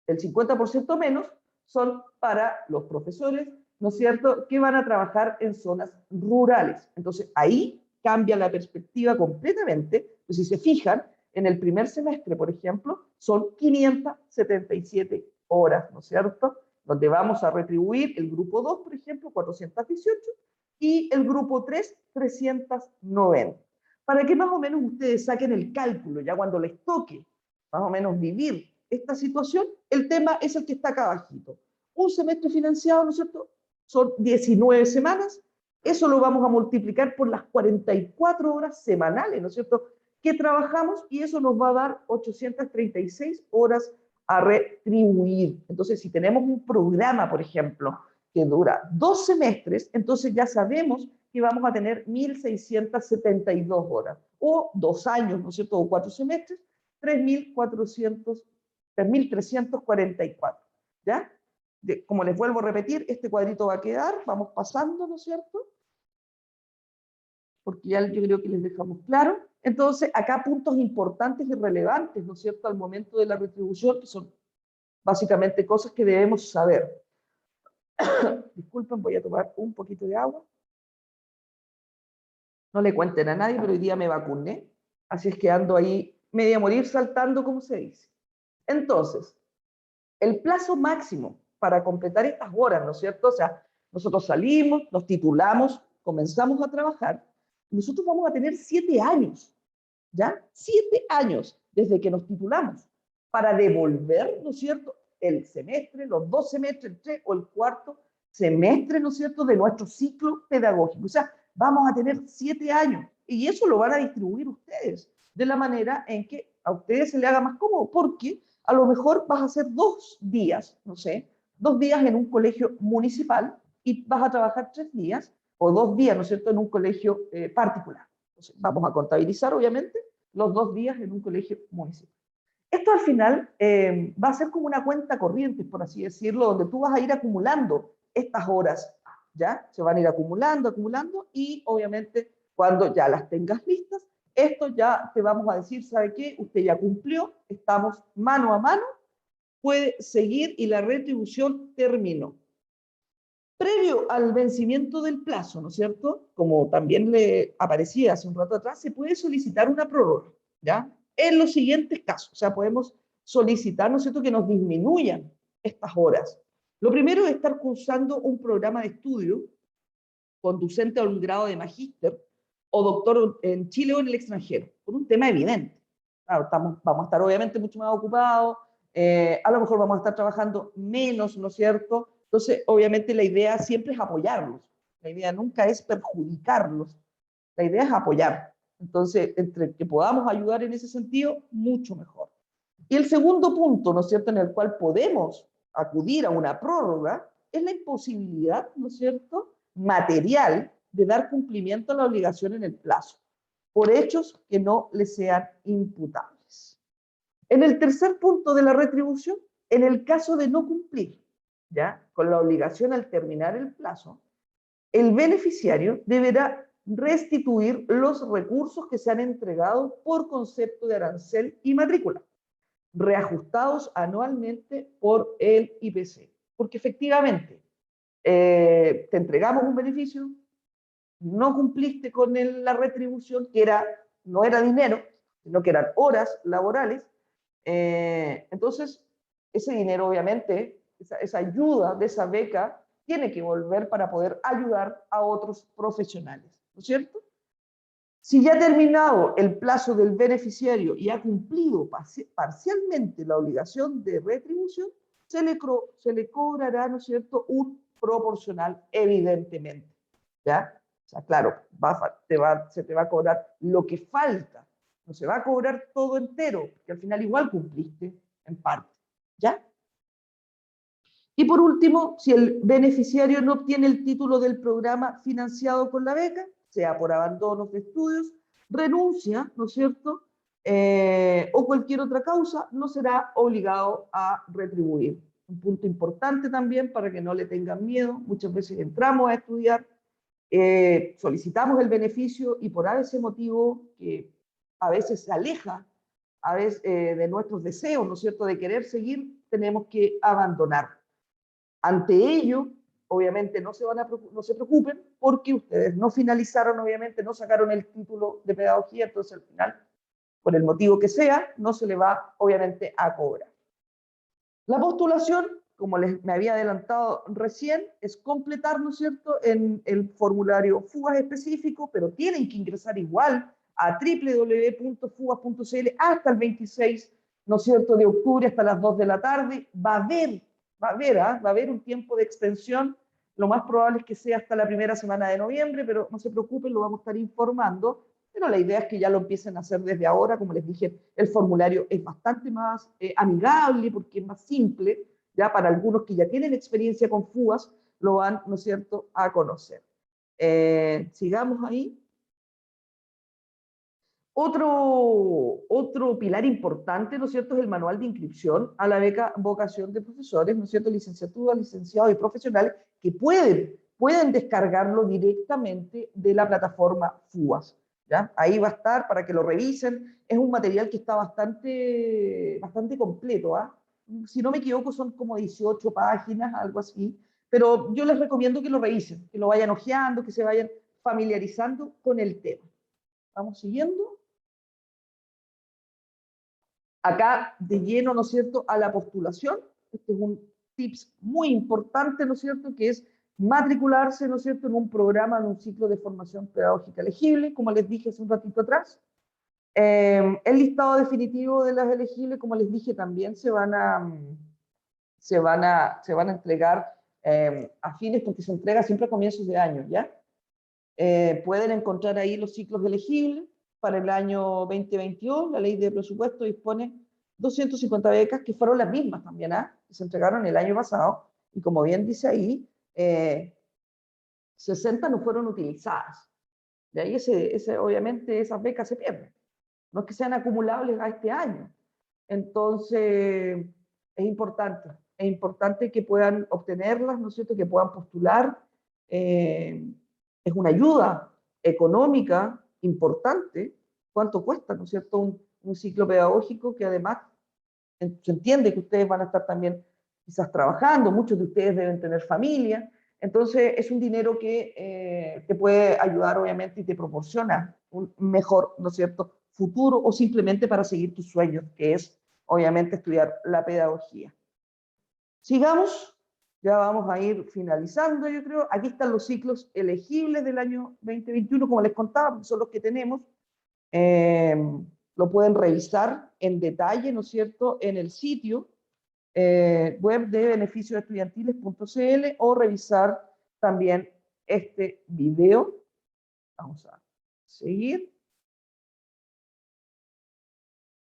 el 50% menos son para los profesores, ¿no es cierto?, que van a trabajar en zonas rurales. Entonces, ahí cambia la perspectiva completamente. Pues si se fijan, en el primer semestre, por ejemplo, son 577 horas, ¿no es cierto?, donde vamos a retribuir el grupo 2, por ejemplo, 418, y el grupo 3, 390. Para que más o menos ustedes saquen el cálculo, ya cuando les toque más o menos vivir esta situación, el tema es el que está acá abajito. Un semestre financiado, ¿no es cierto?, son 19 semanas, eso lo vamos a multiplicar por las 44 horas semanales, ¿no es cierto?, que trabajamos, y eso nos va a dar 836 horas a retribuir. Entonces, si tenemos un programa, por ejemplo, que dura 2 semestres, entonces ya sabemos que vamos a tener 1.672 horas, o 2 años, ¿no es cierto?, o 4 semestres, 3.344, ¿ya? como les vuelvo a repetir, este cuadrito va a quedar, vamos pasando, ¿no es cierto? Porque ya yo creo que les dejamos claro. Entonces, acá puntos importantes y relevantes, ¿no es cierto?, al momento de la retribución, que son básicamente cosas que debemos saber. Disculpen, voy a tomar un poquito de agua. No le cuenten a nadie, pero hoy día me vacuné, así es que ando ahí media morir saltando, como se dice. Entonces, el plazo máximo para completar estas horas, ¿no es cierto? O sea, nosotros salimos, nos titulamos, comenzamos a trabajar, nosotros vamos a tener 7 años, ¿ya? 7 años desde que nos titulamos para devolver, ¿no es cierto?, el semestre, los 2 semestres, el 3 o el 4 semestre, ¿no es cierto?, de nuestro ciclo pedagógico. O sea, vamos a tener 7 años y eso lo van a distribuir ustedes de la manera en que a ustedes se les haga más cómodo, porque a lo mejor vas a hacer 2 días, no sé, 2 días en un colegio municipal y vas a trabajar 3 días o 2 días, ¿no es cierto?, en un colegio particular. Entonces, vamos a contabilizar, obviamente, los 2 días en un colegio municipal. Esto al final va a ser como una cuenta corriente, por así decirlo, donde tú vas a ir acumulando estas horas, ¿ya? Se van a ir acumulando, acumulando, y obviamente cuando ya las tengas listas, esto ya te vamos a decir, ¿sabe qué? Usted ya cumplió, estamos mano a mano, puede seguir y la retribución terminó. Previo al vencimiento del plazo, ¿no es cierto? Como también le aparecía hace un rato atrás, se puede solicitar una prórroga, ¿ya? En los siguientes casos, o sea, podemos solicitar, ¿no es cierto?, que nos disminuyan estas horas. Lo primero es estar cursando un programa de estudio conducente a un grado de magíster o doctor en Chile o en el extranjero, por un tema evidente. Claro, vamos a estar obviamente mucho más ocupados, a lo mejor vamos a estar trabajando menos, ¿no es cierto? Entonces, obviamente la idea siempre es apoyarlos, la idea nunca es perjudicarlos, la idea es apoyar. Entonces, entre que podamos ayudar en ese sentido, mucho mejor. Y el segundo punto, ¿no es cierto?, en el cual podemos acudir a una prórroga, es la imposibilidad, ¿no es cierto?, material de dar cumplimiento a la obligación en el plazo, por hechos que no le sean imputables. En el tercer punto de la retribución, en el caso de no cumplir, ¿ya?, con la obligación al terminar el plazo, el beneficiario deberá restituir los recursos que se han entregado por concepto de arancel y matrícula, reajustados anualmente por el IPC. Porque efectivamente, te entregamos un beneficio, no cumpliste con la retribución, que no era dinero, sino que eran horas laborales, entonces ese dinero obviamente, esa ayuda de esa beca, tiene que volver para poder ayudar a otros profesionales, ¿no es cierto? Si ya ha terminado el plazo del beneficiario y ha cumplido parcialmente la obligación de retribución, se le cobrará, ¿no es cierto?, un proporcional, evidentemente, ¿ya? O sea, claro, se te va a cobrar lo que falta, no se va a cobrar todo entero, porque al final igual cumpliste en parte, ¿ya? Y por último, si el beneficiario no obtiene el título del programa financiado con la beca, sea por abandono de estudios, renuncia, ¿no es cierto?, o cualquier otra causa, no será obligado a retribuir. Un punto importante también para que no le tengan miedo. Muchas veces entramos a estudiar, solicitamos el beneficio y por ese motivo que a veces se aleja de nuestros deseos, ¿no es cierto?, de querer seguir, tenemos que abandonar. Ante ello, obviamente no se preocupen, porque ustedes no finalizaron, obviamente no sacaron el título de pedagogía, entonces al final, por el motivo que sea, no se le va obviamente a cobrar. La postulación, como me había adelantado recién, es completar, ¿no es cierto?, en el formulario FUGAS específico, pero tienen que ingresar igual a www.fugas.cl hasta el 26, ¿no es cierto?, de octubre, hasta las 2 de la tarde. Va a haber un tiempo de extensión, lo más probable es que sea hasta la primera semana de noviembre, pero no se preocupen, lo vamos a estar informando, pero la idea es que ya lo empiecen a hacer desde ahora. Como les dije, el formulario es bastante más amigable, porque es más simple, ya para algunos que ya tienen experiencia con FUGAS, lo van, ¿no es cierto?, a conocer. Sigamos ahí. Otro pilar importante, ¿no es cierto?, es el manual de inscripción a la beca vocación de profesores, ¿no es cierto?, licenciatura, licenciados y profesionales que pueden descargarlo directamente de la plataforma FUAS, ¿ya? Ahí va a estar para que lo revisen. Es un material que está bastante completo, ¿ah? Si no me equivoco, son como 18 páginas, algo así, pero yo les recomiendo que lo revisen, que lo vayan hojeando, que se vayan familiarizando con el tema. Vamos siguiendo. Acá de lleno, ¿no es cierto?, a la postulación. Este es un tips muy importante, ¿no es cierto?, que es matricularse, ¿no es cierto?, en un programa, en un ciclo de formación pedagógica elegible, como les dije hace un ratito atrás. El listado definitivo de las elegibles, como les dije, también se van a entregar a fines, porque se entrega siempre a comienzos de año, ¿ya? Pueden encontrar ahí los ciclos elegibles para el año 2022. La ley de presupuesto dispone 250 becas, que fueron las mismas también, que se entregaron el año pasado, y como bien dice ahí, 60 no fueron utilizadas. De ahí obviamente esas becas se pierden. No es que sean acumulables a este año. Entonces, es importante que puedan obtenerlas, ¿no es cierto?, que puedan postular. Es una ayuda económica importante. ¿Cuánto cuesta, no es cierto?, un ciclo pedagógico que además se entiende que ustedes van a estar también quizás trabajando, muchos de ustedes deben tener familia, entonces es un dinero que te puede ayudar obviamente y te proporciona un mejor, ¿no es cierto?, futuro, o simplemente para seguir tus sueños, que es obviamente estudiar la pedagogía. Sigamos, ya vamos a ir finalizando, yo creo. Aquí están los ciclos elegibles del año 2021, como les contaba, son los que tenemos. Lo pueden revisar en detalle, ¿no es cierto?, en el sitio web de beneficiosestudiantiles.cl, o revisar también este video. Vamos a seguir.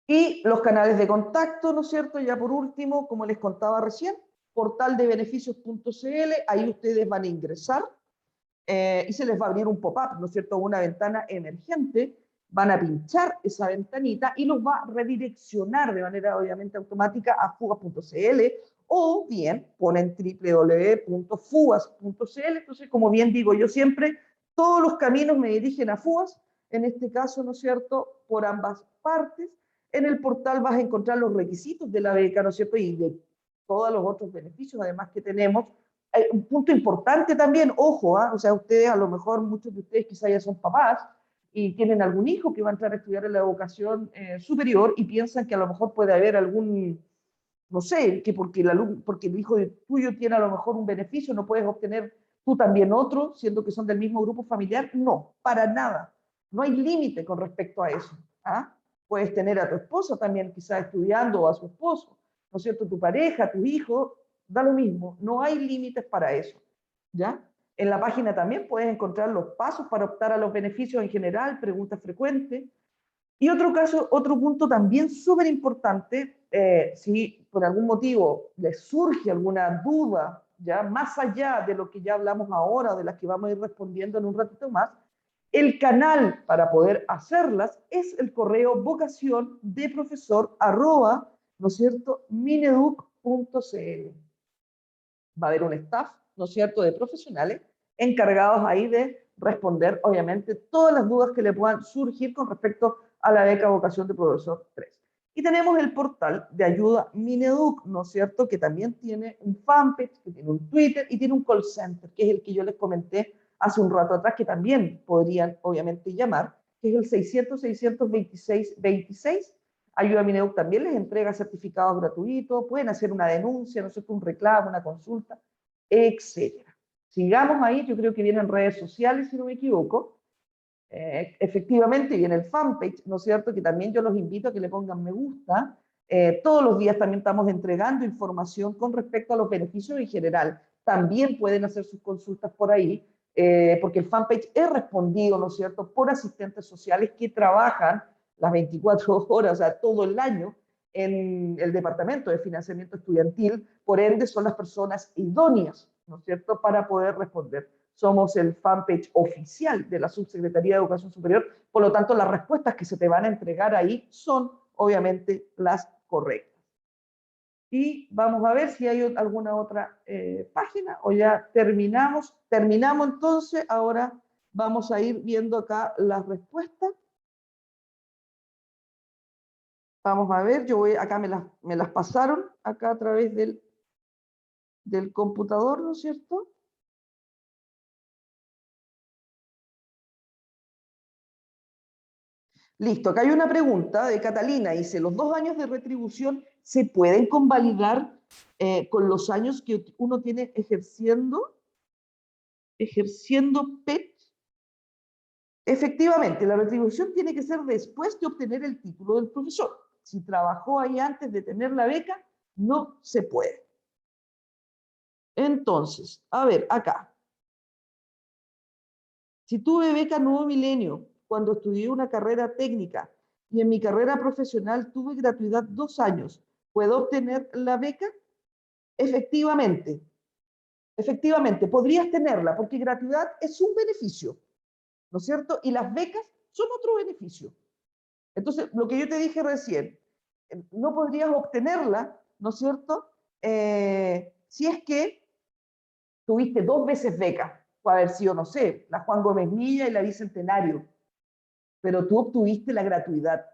Y los canales de contacto, ¿no es cierto? Ya por último, como les contaba recién, portal de beneficios.cl, ahí ustedes van a ingresar y se les va a abrir un pop-up, ¿no es cierto?, una ventana emergente. Van a pinchar esa ventanita y los va a redireccionar de manera obviamente automática a fugas.cl, o bien ponen www.fugas.cl. Entonces, como bien digo yo siempre, todos los caminos me dirigen a Fugas, en este caso, ¿no es cierto?, por ambas partes. En el portal vas a encontrar los requisitos de la beca, ¿no es cierto?, y de todos los otros beneficios además que tenemos. Un punto importante también, ojo, o sea, ustedes, a lo mejor muchos de ustedes quizás ya son papás y tienen algún hijo que va a entrar a estudiar en la educación superior, y piensan que a lo mejor puede haber algún, no sé, que porque el hijo tuyo tiene a lo mejor un beneficio, no puedes obtener tú también otro, siendo que son del mismo grupo familiar. No, para nada. No hay límite con respecto a eso. Puedes tener a tu esposa también quizás estudiando, o a su esposo, ¿no es cierto?, tu pareja, tu hijo, da lo mismo, no hay límites para eso, ¿ya? En la página también puedes encontrar los pasos para optar a los beneficios en general, preguntas frecuentes. Y otro punto también súper importante, si por algún motivo les surge alguna duda, ya más allá de lo que ya hablamos ahora, de las que vamos a ir respondiendo en un ratito más, el canal para poder hacerlas es el correo vocaciondeprofesor@, ¿no es cierto?, mineduc.cl. Va a haber un staff, ¿no es cierto?, de profesionales encargados ahí de responder, obviamente, todas las dudas que le puedan surgir con respecto a la beca Vocación de Profesor 3. Y tenemos el portal de ayuda Mineduc, ¿no es cierto?, que también tiene un fanpage, que tiene un Twitter y tiene un call center, que es el que yo les comenté hace un rato atrás, que también podrían, obviamente, llamar, que es el 600-626-26. Ayuda Mineduc también les entrega certificados gratuitos, pueden hacer una denuncia, ¿no es cierto?, un reclamo, una consulta, etc. Sigamos ahí, yo creo que vienen redes sociales, si no me equivoco. Efectivamente viene el fanpage, ¿no es cierto?, que también yo los invito a que le pongan me gusta. Todos los días también estamos entregando información con respecto a los beneficios en general. También pueden hacer sus consultas por ahí, porque el fanpage es respondido, ¿no es cierto?, por asistentes sociales que trabajan las 24 horas, o sea, todo el año, en el Departamento de Financiamiento Estudiantil. Por ende, son las personas idóneas, ¿no es cierto?, para poder responder somos el fanpage oficial de la Subsecretaría de Educación Superior, por lo tanto las respuestas que se te van a entregar ahí son obviamente las correctas. Y vamos a ver si hay alguna otra página o ya terminamos. Terminamos entonces, ahora vamos a ir viendo acá las respuestas. Vamos a ver, yo voy, acá me las pasaron, acá a través del computador, ¿no es cierto? Listo, acá hay una pregunta de Catalina, dice, ¿los 2 años de retribución se pueden convalidar con los años que uno tiene ejerciendo PET? Efectivamente, la retribución tiene que ser después de obtener el título del profesor. Si trabajó ahí antes de tener la beca, no se puede. Entonces, a ver, acá. Si tuve beca Nuevo Milenio cuando estudié una carrera técnica y en mi carrera profesional tuve gratuidad 2 años, ¿puedo obtener la beca? Efectivamente, efectivamente, podrías tenerla porque gratuidad es un beneficio, ¿no es cierto? Y las becas son otro beneficio. Entonces, lo que yo te dije recién, no podrías obtenerla, ¿no es cierto? Si es que tuviste 2 veces beca, puede haber sido, no sé, la Juan Gómez Milla y la Bicentenario, pero tú obtuviste la gratuidad.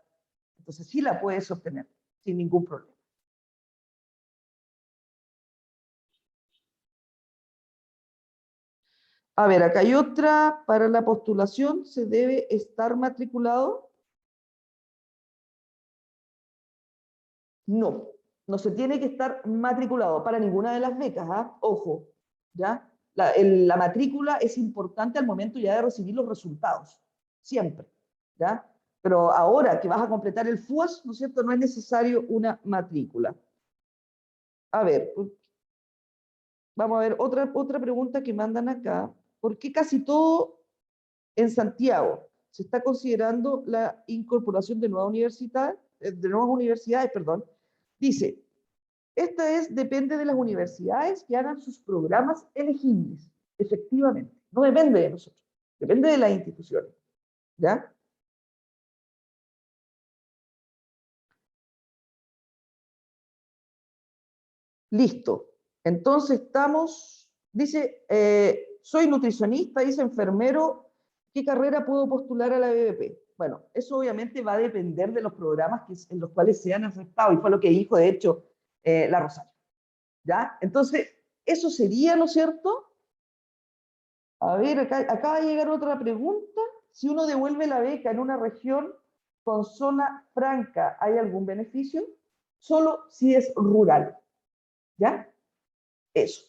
Entonces sí la puedes obtener, sin ningún problema. A ver, acá hay otra. Para la postulación se debe estar matriculado. No, no se tiene que estar matriculado para ninguna de las becas, ¿ah? Ojo, ¿ya? La matrícula es importante al momento ya de recibir los resultados, siempre, ¿ya? Pero ahora que vas a completar el FUAS, ¿no es cierto? No es necesario una matrícula. A ver, vamos a ver otra pregunta que mandan acá. ¿Por qué casi todo en Santiago se está considerando la incorporación de nuevas universidades, perdón? Dice, depende de las universidades que hagan sus programas elegibles, efectivamente. No depende de nosotros, depende de las instituciones, ¿ya? Listo. Entonces estamos, dice, soy nutricionista, dice enfermero, ¿qué carrera puedo postular a la BBP? Bueno, eso obviamente va a depender de los programas en los cuales sean aceptados, y fue lo que dijo, de hecho, la Rosario. ¿Ya? Entonces, eso sería, ¿no es cierto? A ver, acá va a llegar otra pregunta. Si uno devuelve la beca en una región con zona franca, ¿hay algún beneficio? Solo si es rural. ¿Ya? Eso.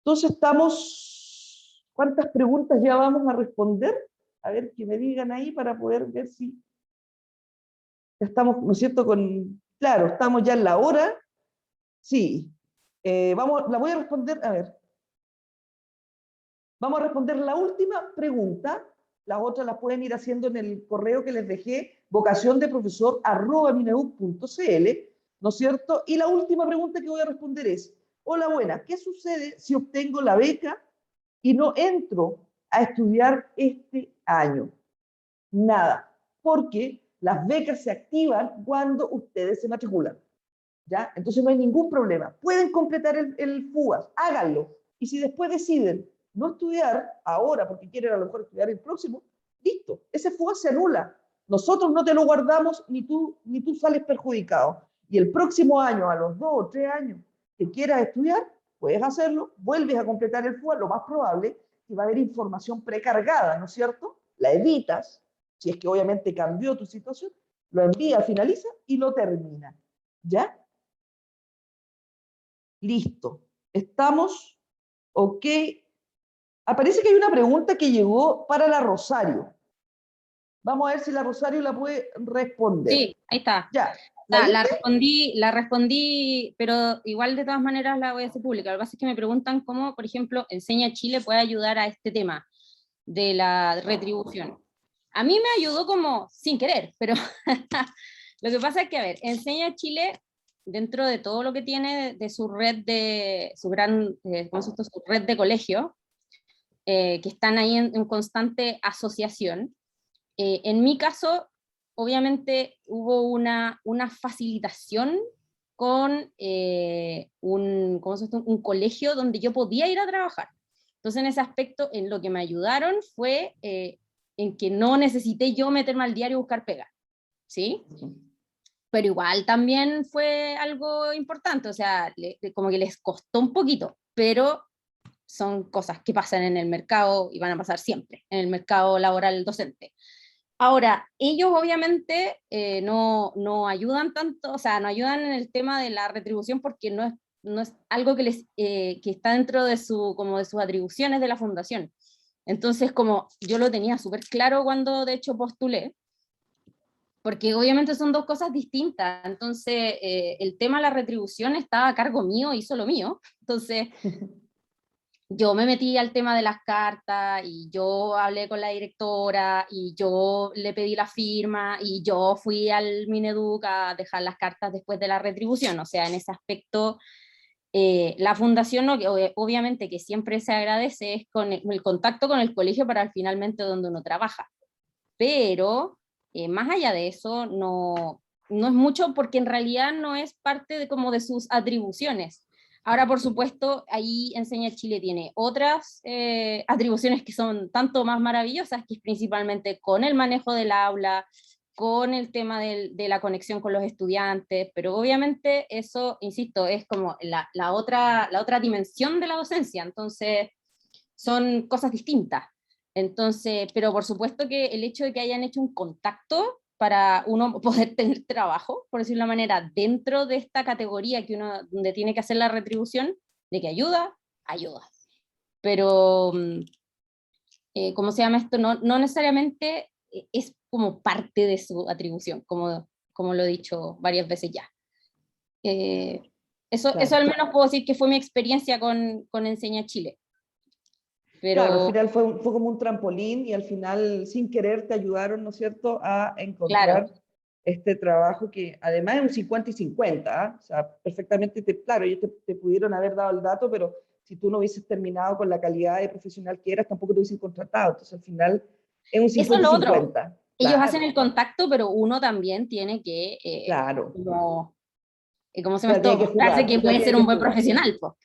Entonces estamos, ¿cuántas preguntas ya vamos a responder? A ver, que me digan ahí para poder ver si ya estamos, ¿no es cierto? Claro, estamos ya en la hora. Sí. La voy a responder, a ver. Vamos a responder la última pregunta. Las otras las pueden ir haciendo en el correo que les dejé, vocaciondeprofesor@mineduc.cl, ¿no es cierto? Y la última pregunta que voy a responder es, hola, buena, ¿qué sucede si obtengo la beca y no entro a estudiar este año? Nada, porque las becas se activan cuando ustedes se matriculan, ¿ya? Entonces no hay ningún problema. Pueden completar el FUAS, háganlo. Y si después deciden no estudiar ahora, porque quieren a lo mejor estudiar el próximo, listo, ese FUAS se anula. Nosotros no te lo guardamos, ni tú sales perjudicado. Y el próximo año, a los 2 o 3 años que quieras estudiar, puedes hacerlo, vuelves a completar el FUAS, lo más probable, y va a haber información precargada, ¿no es cierto? La editas, si es que obviamente cambió tu situación, lo envía, finaliza y lo termina. ¿Ya? Listo. ¿Estamos? Ok. Aparece que hay una pregunta que llegó para la Rosario. Vamos a ver si la Rosario la puede responder. Sí, ahí está. Ya. La respondí, pero igual de todas maneras la voy a hacer pública. Lo que pasa es que me preguntan cómo, por ejemplo, Enseña Chile puede ayudar a este tema de la retribución. A mí me ayudó como sin querer, pero lo que pasa es que, a ver, Enseña Chile, dentro de todo lo que tiene de su red de, su gran, ¿cómo se llama? Su red de colegio, que están ahí en constante asociación. En mi caso, obviamente hubo una facilitación con ¿cómo se llama? Un colegio donde yo podía ir a trabajar. Entonces, en ese aspecto, en lo que me ayudaron fue en que no necesité yo meterme al diario y buscar pega, ¿sí? Pero igual también fue algo importante, o sea, como que les costó un poquito, pero son cosas que pasan en el mercado y van a pasar siempre, en el mercado laboral docente. Ahora, ellos obviamente no ayudan tanto, o sea, no ayudan en el tema de la retribución porque no es algo que está dentro de, como de sus atribuciones de la fundación. Entonces, como yo lo tenía súper claro cuando de hecho postulé, porque obviamente son dos cosas distintas, entonces el tema de la retribución estaba a cargo mío y solo mío, entonces yo me metí al tema de las cartas y yo hablé con la directora y yo le pedí la firma y yo fui al Mineduc a dejar las cartas después de la retribución. O sea, en ese aspecto, la fundación obviamente que siempre se agradece es con el contacto con el colegio para finalmente donde uno trabaja. Pero más allá de eso, no es mucho porque en realidad no es parte de, como de sus atribuciones. Ahora, por supuesto, ahí Enseña Chile tiene otras atribuciones que son tanto más maravillosas, que es principalmente con el manejo del aula, con el tema de la conexión con los estudiantes, pero obviamente eso, insisto, es como la otra dimensión de la docencia, entonces son cosas distintas. Entonces, pero por supuesto que el hecho de que hayan hecho un contacto para uno poder tener trabajo, por decirlo de una manera, dentro de esta categoría que uno, donde tiene que hacer la retribución, de que ayuda, ayuda. Pero, ¿cómo se llama esto? No necesariamente es como parte de su atribución, como lo he dicho varias veces ya. Eso al menos puedo decir que fue mi experiencia con Enseña Chile. Pero... Claro, al final fue como un trampolín y al final sin querer te ayudaron, ¿no es cierto?, a encontrar claro, este trabajo que además es un 50 y 50, ¿eh? O sea, perfectamente, claro, ellos te pudieron haber dado el dato, pero si tú no hubieses terminado con la calidad de profesional que eras, tampoco te hubiesen contratado. Entonces al final es un eso es 50 y lo otro. 50. Ellos Claro, hacen el contacto, pero uno también tiene que, claro. como, ¿cómo se Se llama la tiene esto? que Mostrarse jugar, que se la puede tiene ser que un buen jugar. profesional, po.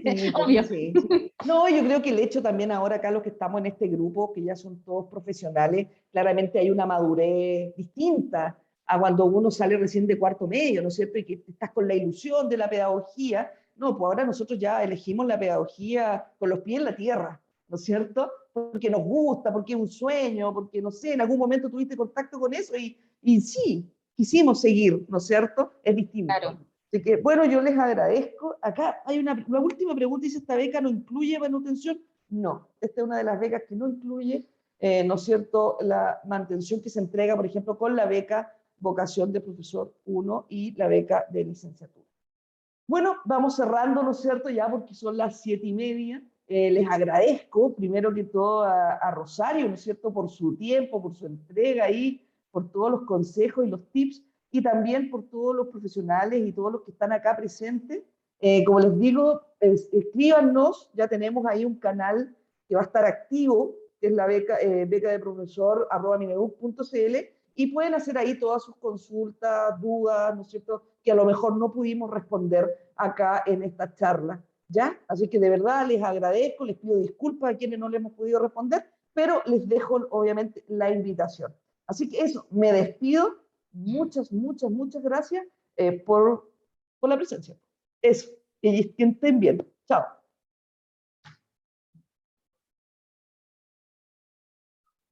Sí, Obvio. sí, sí. No, yo creo que el hecho también ahora acá los que estamos en este grupo, que ya son todos profesionales, claramente hay una madurez distinta a cuando uno sale recién de cuarto medio, ¿no es cierto? Y que estás con la ilusión de la pedagogía. No, pues ahora nosotros ya elegimos la pedagogía con los pies en la tierra, ¿no es cierto? Porque nos gusta, porque es un sueño, porque, no sé, en algún momento tuviste contacto con eso y sí, quisimos seguir, ¿no es cierto? Es distinto. Claro. Así que, bueno, yo les agradezco. Acá hay una última pregunta, dice, ¿esta beca no incluye manutención? No, esta es una de las becas que no incluye, ¿no es cierto?, la mantención que se entrega, por ejemplo, con la beca Vocación de Profesor 1 y la beca de licenciatura. Bueno, vamos cerrando, ¿no es cierto?, ya porque son las 7:30. Les agradezco, primero que todo, a Rosario, ¿no es cierto?, por su tiempo, por su entrega ahí, por todos los consejos y los tips, y también por todos los profesionales y todos los que están acá presentes. Como les digo, escríbanos, ya tenemos ahí un canal que va a estar activo, que es la beca de profesor @mineduc.cl, y pueden hacer ahí todas sus consultas, dudas, ¿no es cierto?, que a lo mejor no pudimos responder acá en esta charla, ¿ya? Así que de verdad les agradezco, les pido disculpas a quienes no les hemos podido responder, pero les dejo obviamente la invitación. Así que eso, me despido. Muchas, muchas, muchas gracias por la presencia. Eso, que estén bien. Chao.